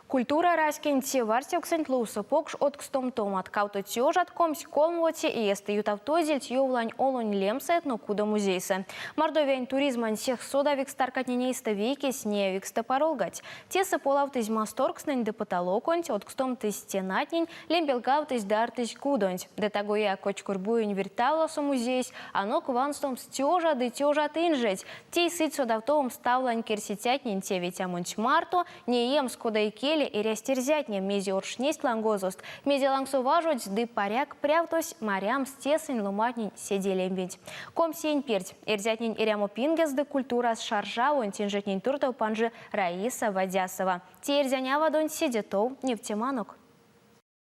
Культура раскиньте варсек сент-луса покш откстом томат кауто тёжат комсь колмоти и есты ютавтозельт ёвлань олонь лемса этнокуда музейса. Мордовень туризман всех содавик старкатненейста веки снеевик стопоролгать. Теса полавтыз масторкснень де потолоконть откстом ты стенатнень лембелгавтыз дартыз кудонть. Де тагоя кочкурбуень вертала со музейс, оно кванстом стёжа де тёжат инжить. Тей сыть содавтовым ставлань керситятнень те ведь амунть марто, не ем скуда и кели и рястерзятне мези оршнесть лангозост. Мези лангсуважуть ды паряк прявтось морям стесень ломатнень седелем ведь. Ком сень перть, эрзятнень ирямо пингес ды культура с шаржавон тинжетнень туртов панжи Раиса Вадясова. Те эрзяня вадонь седетов нефтеманок.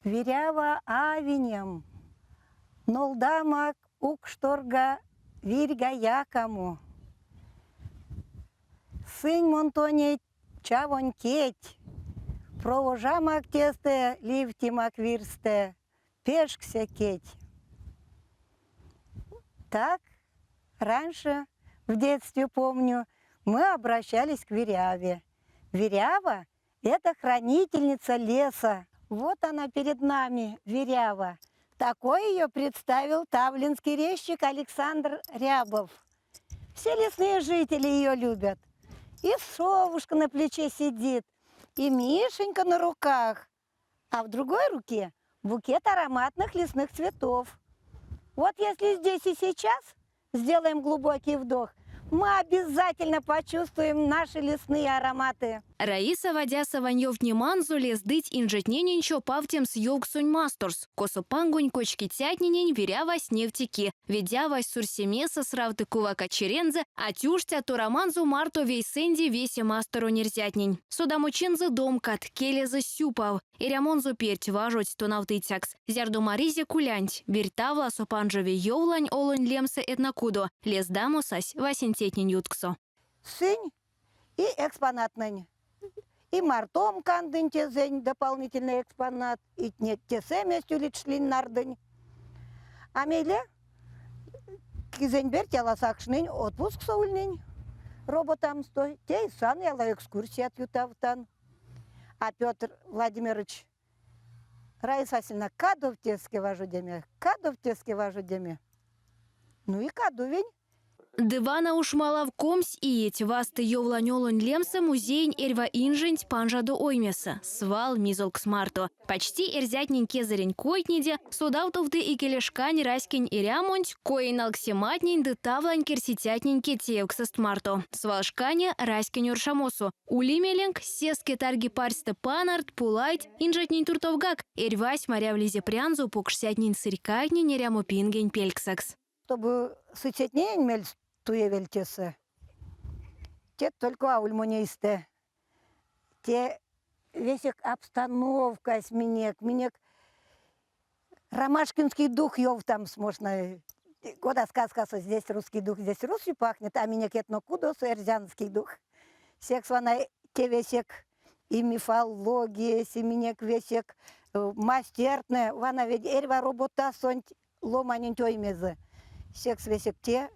Вирява авинем, нолдамак укшторга вирга якому. Сынь монтоне чавон кеть, провожамак тесте лифтимак вирсте, пешкся кеть. Так, раньше, в детстве помню, мы обращались к Виряве. Вирява – это хранительница леса. Вот она перед нами, Вирява. Такой ее представил тавлинский резчик Александр Рябов. Все лесные жители ее любят. И совушка на плече сидит, и Мишенька на руках, а в другой руке букет ароматных лесных цветов. Вот если здесь и сейчас сделаем глубокий вдох, мы обязательно почувствуем наши лесные ароматы. Раиса Вадясова нёвнеманзу лездыть инжетнененчо павтем с ёгсунь масторс. Косопангунь кочки тятненень верявась нефтики. Ведявась сурсемеса сравты кувака черензе, а тюштя тураманзу марто вейсенди весе мастору нерзятнень. Судамучинзы домкат, келезы сюпав. Ирямонзу перть важуть тонавтыцякс. Зярду маризе кулянть. Вертавла сопанжеве ёвлань олонь лемсе этнакудо. Лездамусась васентетнень ютксо. Сынь и экспонатнень. И мартом кандын тезень, дополнительный экспонат, и нет тесеместью личлин нардынь. А мейле кизень бер теласакшнынь отпуск соульнынь. Роботам стой, те сан яла экскурсия от ютавтан. А Петр Владимирович Раиса Васильевна каду в теске важу деме. Ну и каду вень. Дывана уж мала в комсь иеть, васты ёвланёлонь лемса музейн эрва инженть панжаду оймеса, свал мизолк смарто. Почти эрзятнень кезарень койтниде, судавтовды и келешкань раскинь ирямонть, коин алксематнень ды тавлань керситятнень кетеевкса стмарто. Свалшкане раскинь уршамосу. Улимеленг сеске тарги парсте панарт, пулайт, инжетнень туртовгак, эрвась моря в лизе прянзу покшсятнень сырькатнень ирямо пингень пельксакс. Чтобы сычетнень мель туевельтесе, те только аульмонейсте, те весик обстановка с минек ромашкинский дух ёв там можно, куда сказка, здесь русский дух, здесь Русью пахнет, а минек этно кудос эрзянский дух. Секс вона те весик и мифология, семенек весик мастертная, вона ведь эрва работа сонть ломанень тоймезе. Секс весик те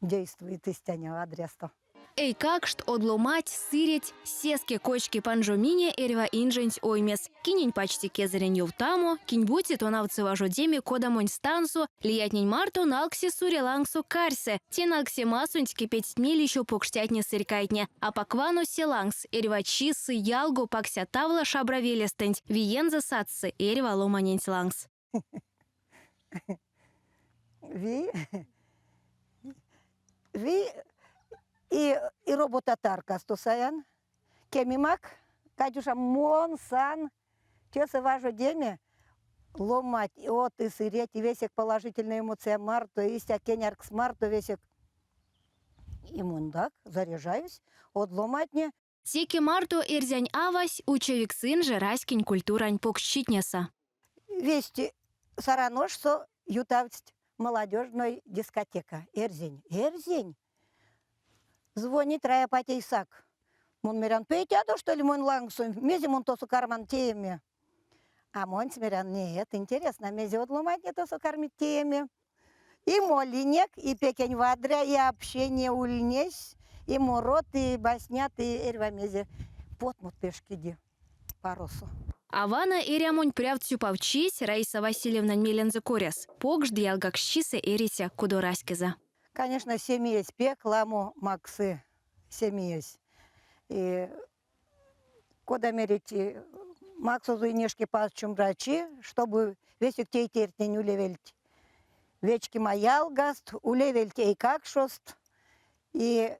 действует истяня адресто. Эй какшт одломать, сыреть, сеске кочки панжомине эрва инженть оймес. Кинень почти кезарень ювтамо, кинь бути тонавцы важу деме кодамонь стансу, лиятнень марто налкси сурелангсу карсе. Те налкси масунть кипеть милищу покштятне сырькайтне, а поквану селангс, эрва чисы ялгу пакся тавла шабравелестенть, виенза сатсы, эрва ломаненть лангс. Ви и роботатарка стосаян, кемимак, кадюша монсан, тесы важу деме, ломать, от и сыреть, и весик положительная эмоция марто, и ся кенярк с марто весик. И мундак, заряжаюсь, отломать не. Теки марто эрзянь авась, учевик сын же раскинь культурань покщитнеса. Вести саранож со ютавсть. Молодежной дискотека. Эрзень. Звонит Рая Патейсак. Мон мерян пейтяду, что ли, мон лангсум, мези мон тосу карман теме. А мон смирян, нет, интересно, мези отломать не тосу кармит теме. И молинек, и пекень вадря, и общение ульнесь, и мурот, и баснят, и эрва мези. потмут пешкиди парусу. Авана и ремонт прявцю павчись Раиса Васильевна Мелензе коряс. Покш диалгакщисе эрися кудораскиза. Конечно, семьясь пекламу максы, семьясь. И куда мерить максу зуйнешки пасчум брачи, чтобы весь уктей тертень улевельть. Вечки маялгаст, улевельть и как шост. И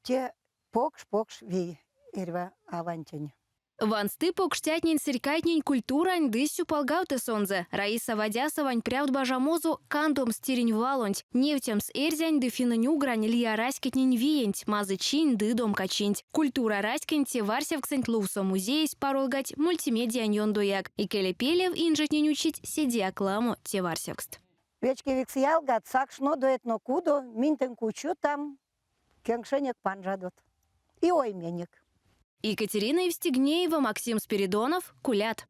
те покш ви ирва авантень. Вансты покштятнин сыркайтнин культурань дысю полгауты сонзе. Раиса Вадясовань прявд бажамозу кандом стирень валонть. Нефтем с эрзянь дыфинаню грань лия раскетнин виенть. Мазы чинь дыдом качинть. Культура раскенте варсев ксентлусо музей спаролгать мультимедиа ньондояк. И келепелев инжетнин учить сидя кламо те варсевкст. Вечки виксиялгат сакшно дует но кудо, минтен кучу там, кенгшенек панжадот. И ойменек. Екатерина Евстигнеева, Максим Спиридонов, Кулят.